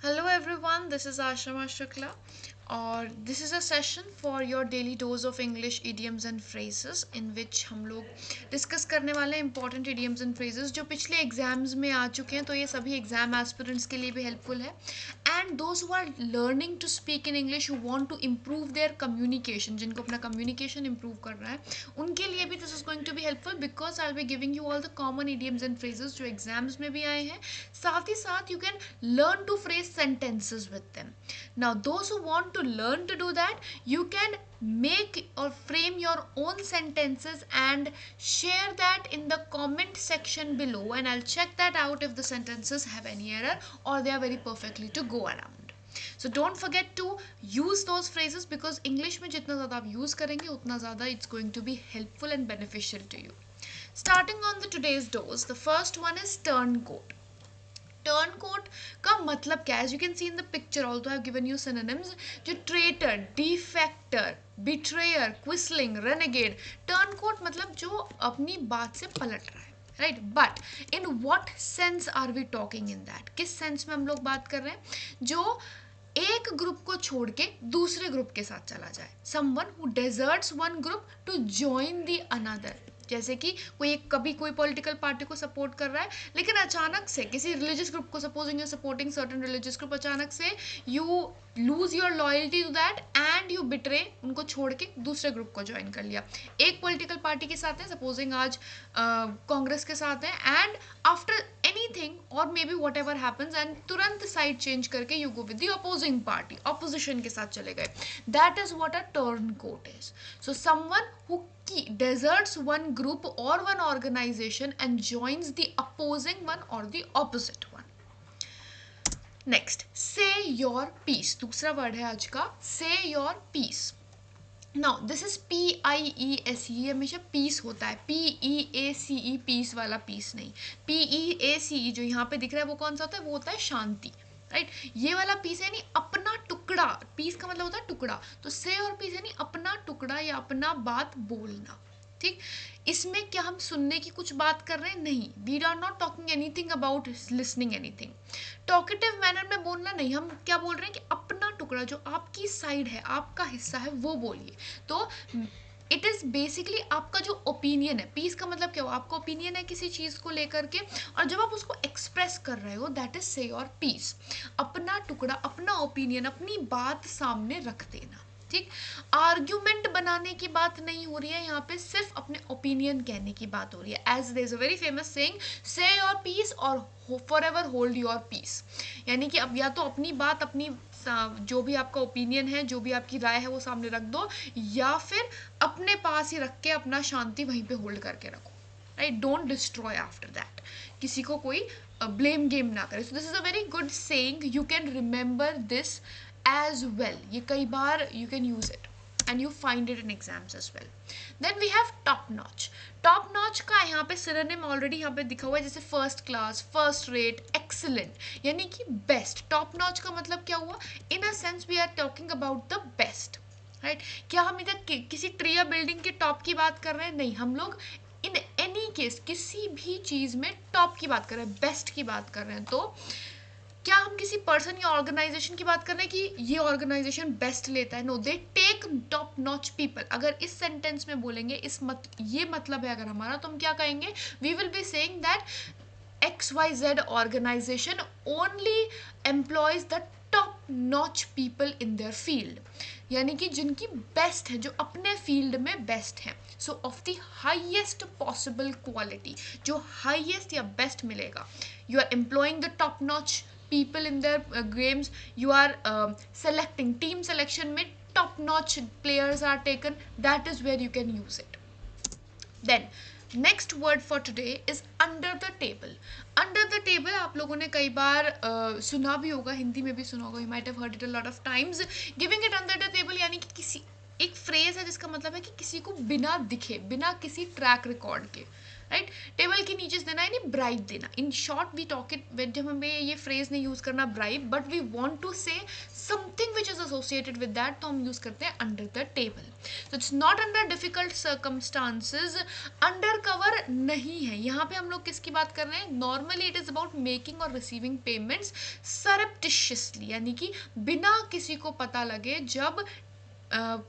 Hello everyone, this is Ashrama Shukla और this is a session for your daily dose of English idioms and phrases in which हम लोग discuss करने वाले हैं important idioms and phrases जो पिछले exams में आ चुके हैं, तो ये सभी एग्जाम एस्पिरेंट्स के लिए भी हेल्पफुल है and those who are learning to speak in English who want to improve their communication, जिनको अपना कम्युनिकेशन इम्प्रूव करना है उनके लिए भी this is going to be helpful because I will be giving you all the common idioms and phrases जो exams में भी आए हैं. साथ ही साथ you can learn to phrase sentences with them. Now those who want to learn to do that, you can make or frame your own sentences and share that in the comment section below, and I'll check that out if the sentences have any error or they are very perfectly to go around. So don't forget to use those phrases because English में जितना ज़्यादा आप use करेंगे उतना ज़्यादा it's going to be helpful and beneficial to you. Starting on the today's dose, the first one is turncoat. Turncoat का मतलब क्या है? As you can see in the picture, although I have given you synonyms, जो traitor, defector, betrayer, quisling, renegade. Turncoat मतलब जो अपनी बात से पलट रहा है, right? But in what sense are we talking in that? किस sense में हम लोग बात कर रहे हैं? जो एक ग्रुप को छोड़ के दूसरे ग्रुप के साथ चला जाए. Someone who deserts one group to join the another. जैसे कि कभी कोई पॉलिटिकल पार्टी को सपोर्ट कर रहा है लेकिन अचानक से किसी रिलीजियस ग्रुप को, supposing you supporting certain religious group, अचानक से you lose your loyalty to that and you betray, उनको छोड़ के दूसरे ग्रुप को ज्वाइन कर लिया. एक पॉलिटिकल पार्टी के साथ है, सपोजिंग आज कांग्रेस के साथ है, एंड आफ्टर एनीथिंग और may be what ever happens and तुरंत साइड चेंज करके you go with the opposing party, opposition के साथ चले गए. That is what a turncoat is. So someone who deserts one group or one organization and joins the opposing one or the opposite one. Next, say your piece. दूसरा word है आज का, say your piece. Now this is PIECE. ये हमेशा piece होता है, PEACE, piece वाला piece नहीं. PEACE जो यहाँ पे दिख रहा है वो कौन सा होता है? वो होता है शांति, राइट? ये वाला पीस है यानी अपना टुकड़ा. पीस का मतलब होता है टुकड़ा. तो से और पीस यानी अपना टुकड़ा या अपना बात बोलना, ठीक? इसमें क्या हम सुनने की कुछ बात कर रहे हैं? नहीं. We are not talking anything about listening anything. Talkative manner में बोलना नहीं. हम क्या बोल रहे हैं कि अपना टुकड़ा, जो आपकी साइड है, आपका हिस्सा है, वो बोलिए. तो इट इज़ बेसिकली आपका जो ओपिनियन है. पीस का मतलब क्या हो? आपका ओपिनियन है किसी चीज़ को लेकर के और जब आप उसको एक्सप्रेस कर रहे हो, दैट इज से और पीस. अपना टुकड़ा, अपना ओपिनियन, अपनी बात सामने रख देना, ठीक? आर्ग्यूमेंट बनाने की बात नहीं हो रही है यहाँ पे, सिर्फ अपने ओपिनियन कहने की बात हो रही है. As there is a very famous saying, say your piece or forever hold your peace. यानी कि अब या तो अपनी बात, अपनी जो भी आपका ओपिनियन है, जो भी आपकी राय है, वो सामने रख दो, या फिर अपने पास ही रख के अपना शांति वहीं पे होल्ड करके रखो, right? Don't destroy after that. किसी को कोई ब्लेम गेम ना करे. So this is a very good saying. You can remember this as well. ये कई बार you can use it and you find it in exams as well. Then we have top notch. Top notch का यहाँ पे synonym already यहाँ पे दिखा हुआ है, जैसे first class, first rate, excellent, यानी कि best. top notch का मतलब क्या हुआ? In a sense we are talking about the best, right? क्या हम इधर किसी ट्री या बिल्डिंग के टॉप की बात कर रहे हैं? नहीं. हम लोग इन एनी केस किसी भी चीज़ में टॉप की बात कर रहे हैं, बेस्ट की बात कर रहे हैं. तो क्या हम किसी पर्सन या ऑर्गेनाइजेशन की बात कर रहे हैं कि ये ऑर्गेनाइजेशन बेस्ट लेता है? No, they take top notch people. अगर इस सेंटेंस में बोलेंगे, ये मतलब है अगर हमारा, तो हम क्या कहेंगे? We will be saying that XYZ organization only employs the top notch people in their field. यानी कि जिनकी बेस्ट है, जो अपने फील्ड में बेस्ट है. So of the highest possible quality, जो हाईएस्ट या बेस्ट मिलेगा. You are employing the top notch people in their games. You are selecting, team selection में top notch players are taken. That is where you can use it. Then next word for today is under the table. Under the table आप लोगों ने कई बार सुना भी होगा, हिंदी में भी सुना होगा. You might have heard it a lot of times. Giving it under the table यानी कि किसी एक फ्रेज है जिसका मतलब है कि किसी को बिना दिखे, बिना किसी ट्रैक रिकॉर्ड के, राइट, टेबल के नीचे देना यानी ब्राइब देना. In short we talk it, जब हमें ये फ्रेज नहीं यूज करना bribe, but we want to say something which is associated with that, तो हम यूज करते हैं अंडर द टेबल. तो it's not under difficult circumstances, under cover नहीं है. यहाँ पे हम लोग किसकी बात कर रहे हैं? Normally it is about making और रिसीविंग पेमेंट्स सरप्टिशियसली, यानी कि बिना किसी को पता लगे जब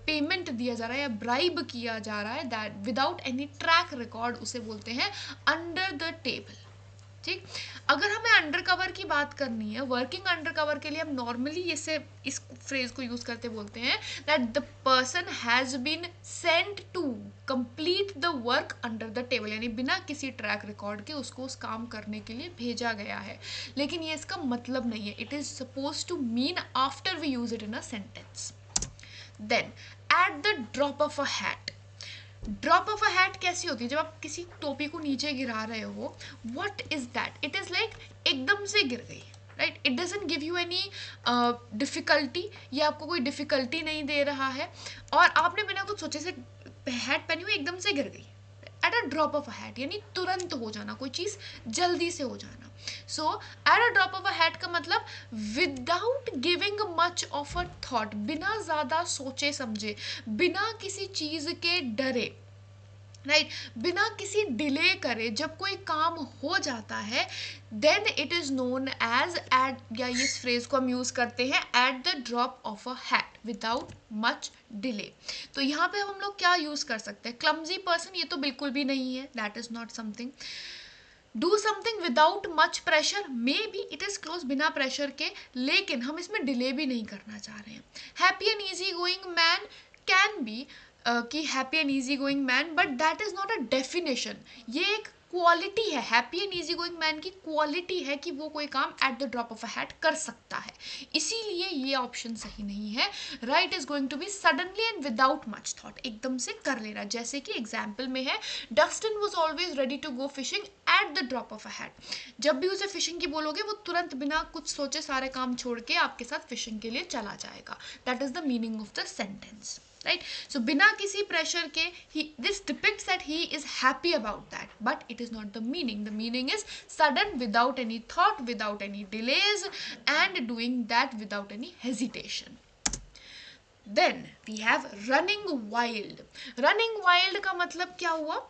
पेमेंट दिया जा रहा है या ब्राइब किया जा रहा है, that without any track record, उसे बोलते हैं अंडर द टेबल. ठीक, अगर हमें अंडर कवर की बात करनी है, वर्किंग अंडर कवर के लिए हम नॉर्मली इस फ्रेज को यूज करते बोलते हैं that the person has been sent to complete the work under the table, यानी बिना किसी ट्रैक रिकॉर्ड के उसको उस काम करने के लिए भेजा गया है. लेकिन ये इसका मतलब नहीं है. It is suppose to mean after we use it in a sentence. Then, at the drop of a hat. Drop of a hat कैसी होती है? जब आप किसी टोपी को नीचे गिरा रहे हो, what is that? It is like एकदम से गिर गई, right. It doesn't give you any difficulty, ये आपको कोई डिफिकल्टी नहीं दे रहा है, और आपने बिना कुछ सोचे से हैट पहनी हुई एकदम से गिर गई. Eight a drop of a hat यानी तुरंत हो जाना, कोई चीज़ जल्दी से हो जाना. So at a drop of a hat का मतलब without giving much of a thought, बिना ज़्यादा सोचे समझे, बिना किसी चीज़ के डरे, राइट, बिना किसी डिले करे जब कोई काम हो जाता है, then it is known as at, या इस फ्रेज को हम यूज करते हैं at the drop of a hat without much delay. तो यहाँ पे हम लोग क्या यूज कर सकते हैं? क्लमजी पर्सन, ये तो बिल्कुल भी नहीं है, that is not something. Do something without much pressure, may be it is close, बिना प्रेशर के, लेकिन हम इसमें डिले भी नहीं करना चाह रहे हैं. Happy and easy going man can be, कि happy and easy going man, but that is not a definition. ये एक क्वालिटी है, happy and easy going man की क्वालिटी है कि वो कोई काम at the drop of a hat कर सकता है. इसीलिए ये ऑप्शन सही नहीं है. Right is going to be suddenly and without much thought, एकदम से कर लेना. जैसे कि एग्जाम्पल में है, Dustin was always ready to go fishing at the drop of a hat. जब भी उसे फिशिंग की बोलोगे, वो तुरंत बिना कुछ सोचे सारे काम छोड़ के आपके साथ फिशिंग के लिए चला जाएगा. That is the meaning of the sentence, right? So बिना किसी प्रेशर के, this depicts that he is happy about that, but it is not the meaning. The meaning is sudden, without any thought, without any delays, and doing that without any hesitation. Then we have running wild. Running wild का मतलब क्या हुआ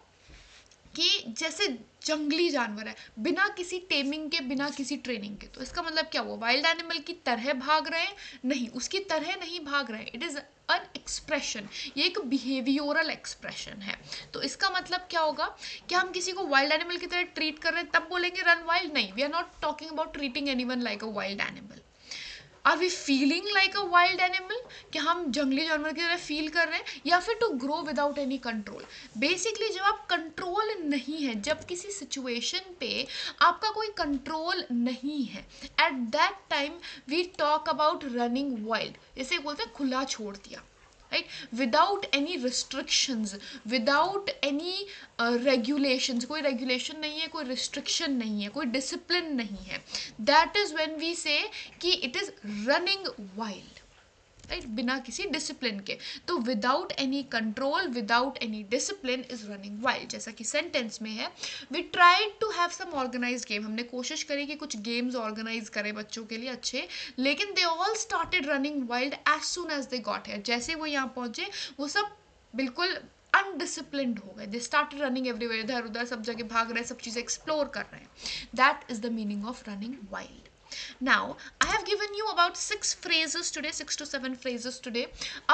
कि जैसे जंगली जानवर है, बिना किसी टेमिंग के, बिना किसी ट्रेनिंग के. तो इसका मतलब क्या हुआ? वाइल्ड एनिमल की तरह भाग रहे हैं? नहीं, उसकी तरह नहीं भाग रहे हैं. इट इज एन एक्सप्रेशन, ये एक बिहेवियोरल एक्सप्रेशन है. तो इसका मतलब क्या होगा? कि हम किसी को वाइल्ड एनिमल की तरह ट्रीट कर रहे हैं तब बोलेंगे रन वाइल्ड? नहीं, we are not talking about treating anyone like a wild animal. Are we feeling like a wild animal, कि हम जंगली जानवर की तरह फील कर रहे हैं, या फिर to grow without any control. Basically जब आप कंट्रोल नहीं है, जब किसी सिचुएशन पे आपका कोई कंट्रोल नहीं है, at that time we talk about running wild. जैसे बोलते हैं खुला छोड़ दिया, right, without any restrictions, without any regulations. कोई रेगुलेशन नहीं है, कोई रिस्ट्रिक्शन नहीं है, कोई डिसिप्लिन नहीं है. That is when we say कि it is running wild, right, बिना किसी डिसिप्लिन के. तो without any control, without any discipline is running wild. जैसा कि सेंटेंस में है, we tried to have some organize game. हमने कोशिश करी कि कुछ गेम्स ऑर्गेनाइज करें बच्चों के लिए अच्छे, लेकिन they all started running wild as soon as they got here. जैसे वो यहाँ पहुंचे, वो सब बिल्कुल अनडिसिप्लिन्ड हो गए. दे स्टार्टेड रनिंग एवरीवेयर, इधर उधर सब जगह भाग रहे हैं, सब चीज़ें एक्सप्लोर कर रहे हैं. That is the meaning of running wild. Now, I have given you about 6 phrases today, 6 to 7 phrases today.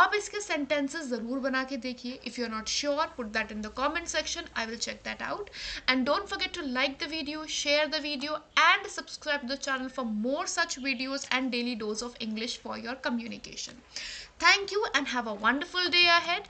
आप इसके sentences ज़रूर बना के देखिए. If you're not sure, put that in the comment section. I will check that out. And don't forget to like the video, share the video, and subscribe to the channel for more such videos and daily dose of English for your communication. Thank you and have a wonderful day ahead.